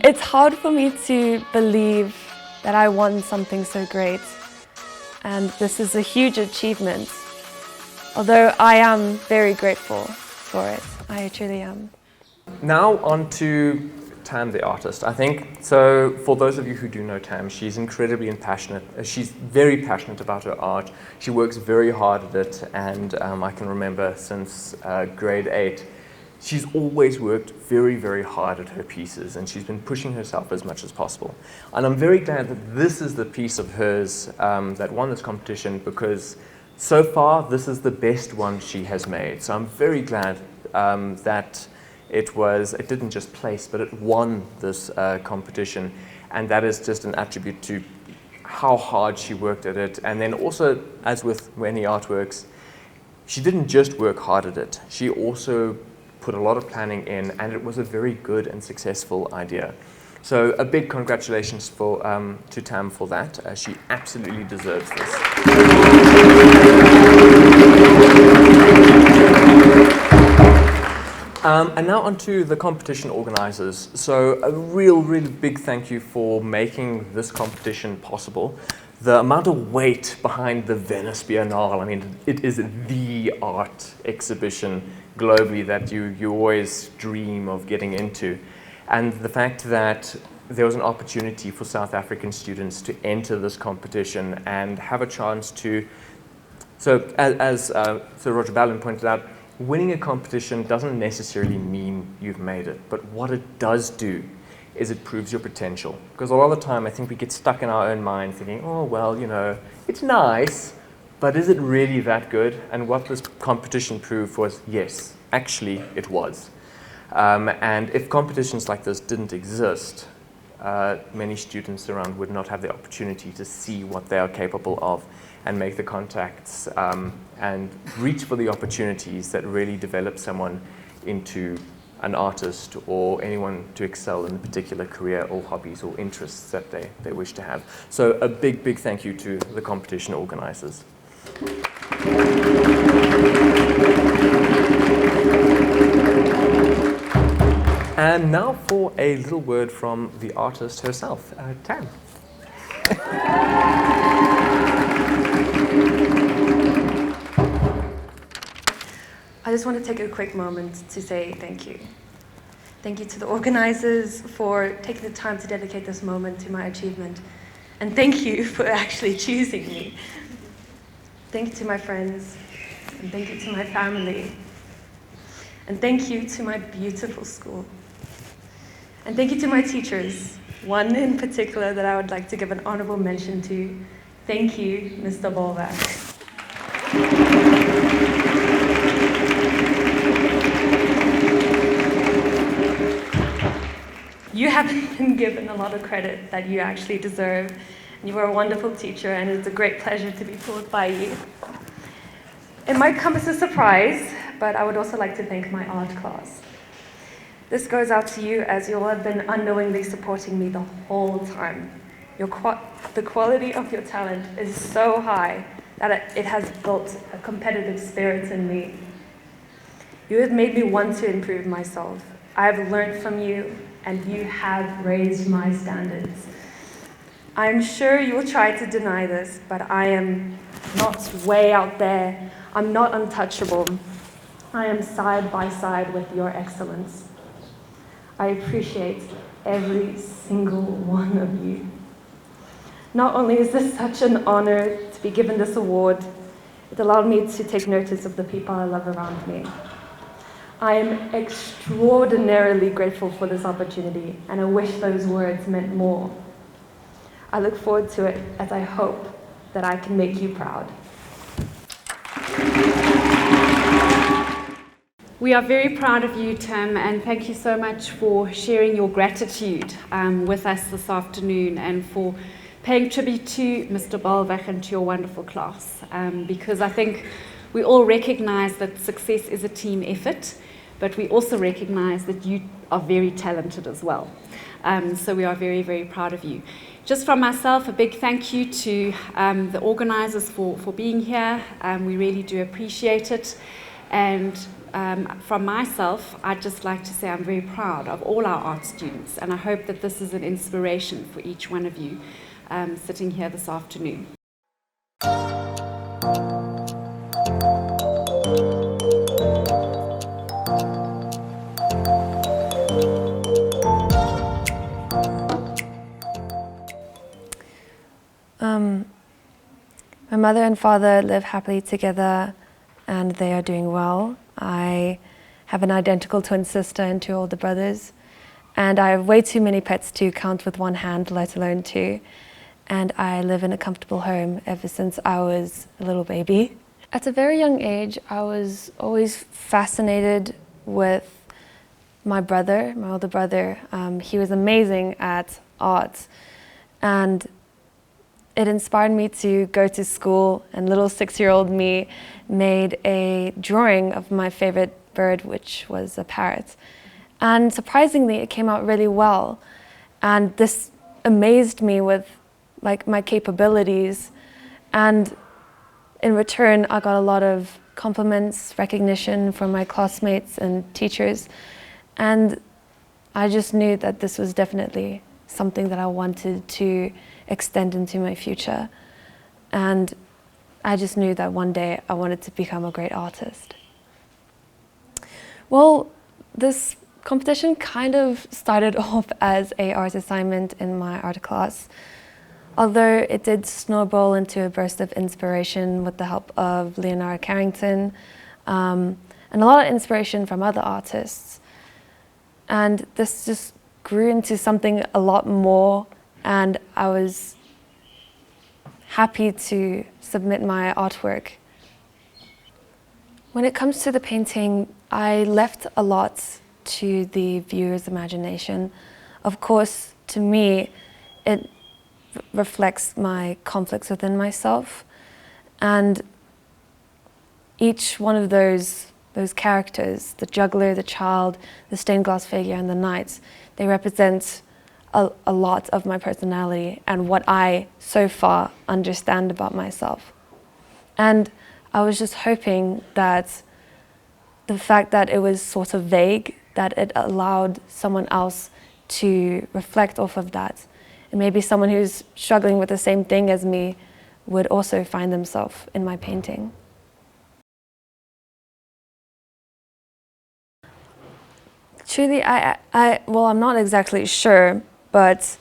It's hard for me to believe that I won something so great, and this is a huge achievement. Although I am very grateful for it, I truly am. Now on to Tam the artist. I think, so for those of you who do know Tam, she's incredibly passionate. She's very passionate about her art. She works very hard at it, and I can remember since grade 8, she's always worked very, very hard at her pieces, and she's been pushing herself as much as possible. And I'm very glad that this is the piece of hers that won this competition, because so far this is the best one she has made. So I'm very glad that it didn't just place, but it won this competition, and that is just an attribute to how hard she worked at it. And then also, as with many artworks, she didn't just work hard at it, she also put a lot of planning in, and it was a very good and successful idea. So a big congratulations to Tam for that. She absolutely deserves this. And now on to the competition organizers. So a really big thank you for making this competition possible. The amount of weight behind the Venice Biennale, I mean, it is the art exhibition globally that you always dream of getting into. And the fact that there was an opportunity for South African students to enter this competition and have a chance to, so as Sir Roger Ballin pointed out, winning a competition doesn't necessarily mean you've made it, but what it does do is it proves your potential. Because a lot of the time I think we get stuck in our own mind thinking, oh well, you know, it's nice, but is it really that good? And what this competition proved was, yes, actually it was. And if competitions like this didn't exist, many students around would not have the opportunity to see what they are capable of and make the contacts and reach for the opportunities that really develop someone into an artist or anyone to excel in a particular career or hobbies or interests that they wish to have. So a big thank you to the competition organizers. And now for a little word from the artist herself, Tam. I just want to take a quick moment to say thank you. Thank you to the organizers for taking the time to dedicate this moment to my achievement. And thank you for actually choosing me. Thank you to my friends, and thank you to my family. And thank you to my beautiful school. And thank you to my teachers, one in particular that I would like to give an honorable mention to. Thank you, Mr. Bollweg. You haven't been given a lot of credit that you actually deserve. You are a wonderful teacher, and it's a great pleasure to be taught by you. It might come as a surprise, but I would also like to thank my art class. This goes out to you, as you all have been unknowingly supporting me the whole time. The quality of your talent is so high that it has built a competitive spirit in me. You have made me want to improve myself. I have learned from you, and you have raised my standards. I'm sure you will try to deny this, but I am not way out there. I'm not untouchable. I am side by side with your excellence. I appreciate every single one of you. Not only is this such an honor to be given this award, it allowed me to take notice of the people I love around me. I am extraordinarily grateful for this opportunity, and I wish those words meant more. I look forward to it, as I hope that I can make you proud. We are very proud of you, Tam, and thank you so much for sharing your gratitude with us this afternoon and for paying tribute to Mr. Bollweg and to your wonderful class, because I think we all recognize that success is a team effort, but we also recognize that you are very talented as well. So we are very, very proud of you. Just from myself, a big thank you to the organizers for being here. We really do appreciate it. And from myself, I'd just like to say I'm very proud of all our art students, and I hope that this is an inspiration for each one of you sitting here this afternoon. My mother and father live happily together and they are doing well. I have an identical twin sister and 2 older brothers, and I have way too many pets to count with one hand, let alone 2. And I live in a comfortable home ever since I was a little baby. At a very young age, I was always fascinated with my brother, my older brother. He was amazing at art, and it inspired me to go to school, and little 6-year-old me made a drawing of my favorite bird, which was a parrot. And surprisingly, it came out really well. And this amazed me with my capabilities. And in return, I got a lot of compliments, recognition from my classmates and teachers. And I just knew that this was definitely something that I wanted to extend into my future. And I just knew that one day I wanted to become a great artist. Well, this competition kind of started off as an art assignment in my art class, although it did snowball into a burst of inspiration with the help of Leonora Carrington and a lot of inspiration from other artists. And this just grew into something a lot more, and I was happy to submit my artwork. When it comes to the painting, I left a lot to the viewer's imagination. Of course, to me, it reflects my conflicts within myself, and each one of those characters, the juggler, the child, the stained glass figure, and the knights, they represent a lot of my personality and what I so far understand about myself. And I was just hoping that the fact that it was sort of vague, that it allowed someone else to reflect off of that. And maybe someone who's struggling with the same thing as me would also find themselves in my painting. Truly, I'm not exactly sure, but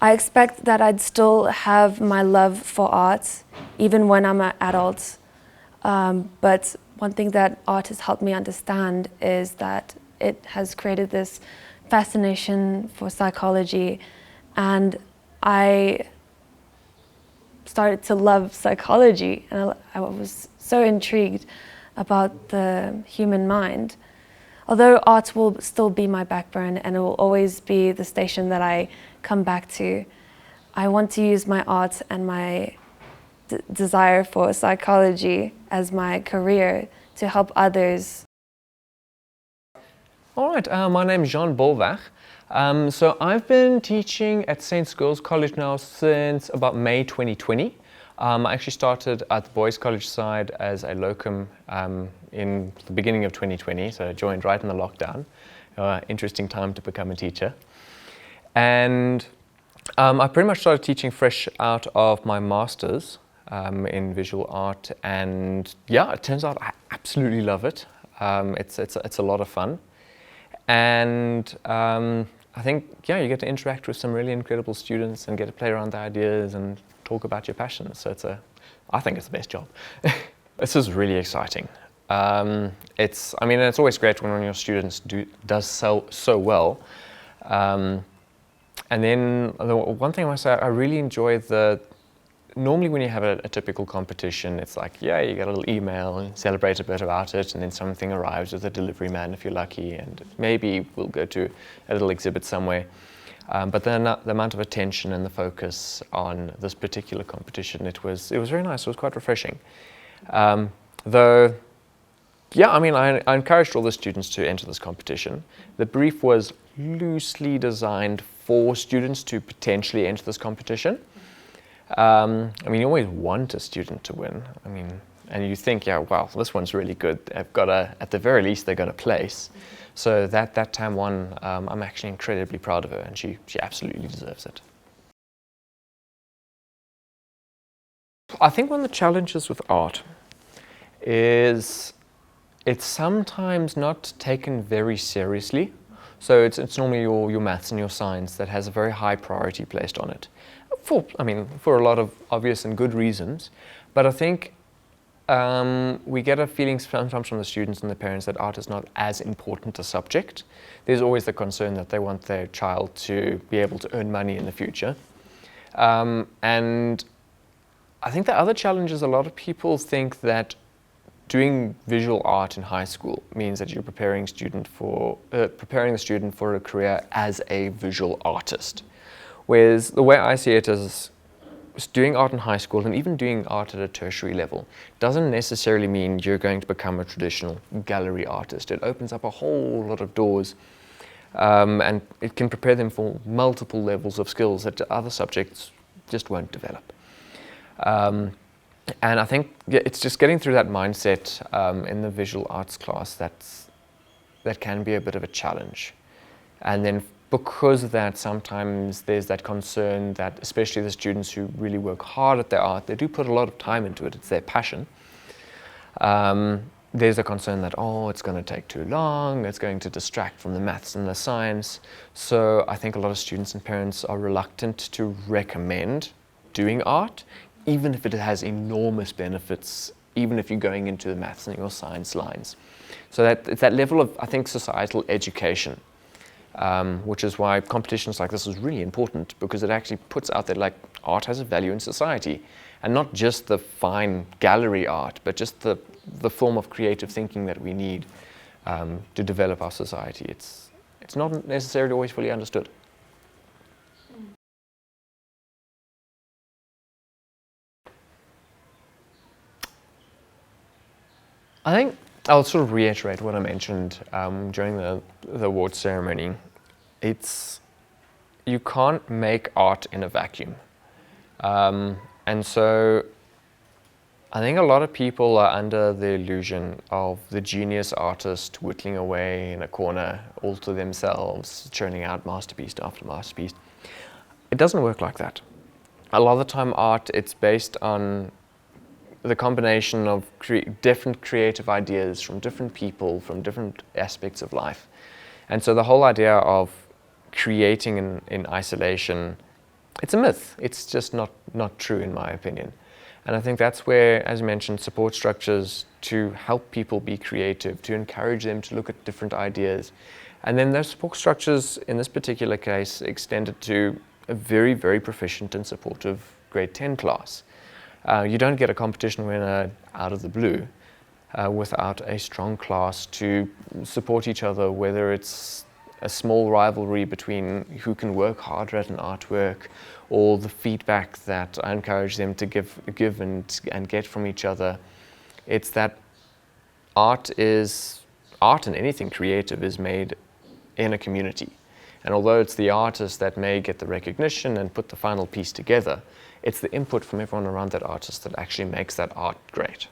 I expect that I'd still have my love for art even when I'm an adult. But one thing that art has helped me understand is that it has created this fascination for psychology, and I started to love psychology, and I was so intrigued about the human mind. Although art will still be my backbone and it will always be the station that I come back to, I want to use my art and my desire for psychology as my career to help others. All right, my name is Jean Bollweg. So I've been teaching at St Stithians Girls College now since about May 2020. I actually started at the boys' college side as a locum in the beginning of 2020, so I joined right in the lockdown. Interesting time to become a teacher. And I pretty much started teaching fresh out of my master's in visual art, and yeah, it turns out I absolutely love it. It's a lot of fun. And I think, yeah, you get to interact with some really incredible students and get to play around the ideas and talk about your passions. So I think it's the best job. This is really exciting. It's always great when one of your students does so well. And then the one thing I must say, I really enjoy normally when you have a typical competition, it's like, yeah, you get a little email and celebrate a bit about it, and then something arrives with a delivery man if you're lucky, and maybe we'll go to a little exhibit somewhere. But then the amount of attention and the focus on this particular competition, it was very nice. It was quite refreshing. Though, yeah, I encouraged all the students to enter this competition. The brief was loosely designed for students to potentially enter this competition. You always want a student to win. and you think, yeah, wow, this one's really good. At the very least, they've got a place. So that time one, I'm actually incredibly proud of her, and she absolutely deserves it. I think one of the challenges with art is it's sometimes not taken very seriously. So it's normally your maths and your science that has a very high priority placed on it. For a lot of obvious and good reasons. But I think we get a feeling sometimes from the students and the parents that art is not as important a subject. There's always the concern that they want their child to be able to earn money in the future. And I think the other challenge is a lot of people think that doing visual art in high school means that you're preparing the student for a career as a visual artist. Whereas the way I see it is doing art in high school and even doing art at a tertiary level doesn't necessarily mean you're going to become a traditional gallery artist. It opens up a whole lot of doors, and it can prepare them for multiple levels of skills that other subjects just won't develop. And I think it's just getting through that mindset in the visual arts class that can be a bit of a challenge. And then because of that, sometimes there's that concern that, especially the students who really work hard at their art, they do put a lot of time into it, it's their passion. There's a concern that, it's going to take too long, it's going to distract from the maths and the science. So I think a lot of students and parents are reluctant to recommend doing art, even if it has enormous benefits, even if you're going into the maths and your science lines. So it's that level of, I think, societal education, which is why competitions like this is really important, because it actually puts out that art has a value in society, and not just the fine gallery art, but just the form of creative thinking that we need to develop our society. It's not necessarily always fully understood. I think I'll sort of reiterate what I mentioned during the award ceremony. You can't make art in a vacuum. And so I think a lot of people are under the illusion of the genius artist whittling away in a corner all to themselves, churning out masterpiece after masterpiece. It doesn't work like that. A lot of the time art, it's based on the combination of different creative ideas from different people, from different aspects of life. And so the whole idea of creating in isolation, it's a myth. It's just not true in my opinion. And I think that's where, as mentioned, support structures to help people be creative, to encourage them to look at different ideas. And then those support structures, in this particular case, extended to a very, very proficient and supportive grade 10 class. You don't get a competition winner out of the blue without a strong class to support each other, whether it's a small rivalry between who can work harder at an artwork, or the feedback that I encourage them to give and get from each other. It's that art and anything creative is made in a community. And although it's the artist that may get the recognition and put the final piece together, it's the input from everyone around that artist that actually makes that art great.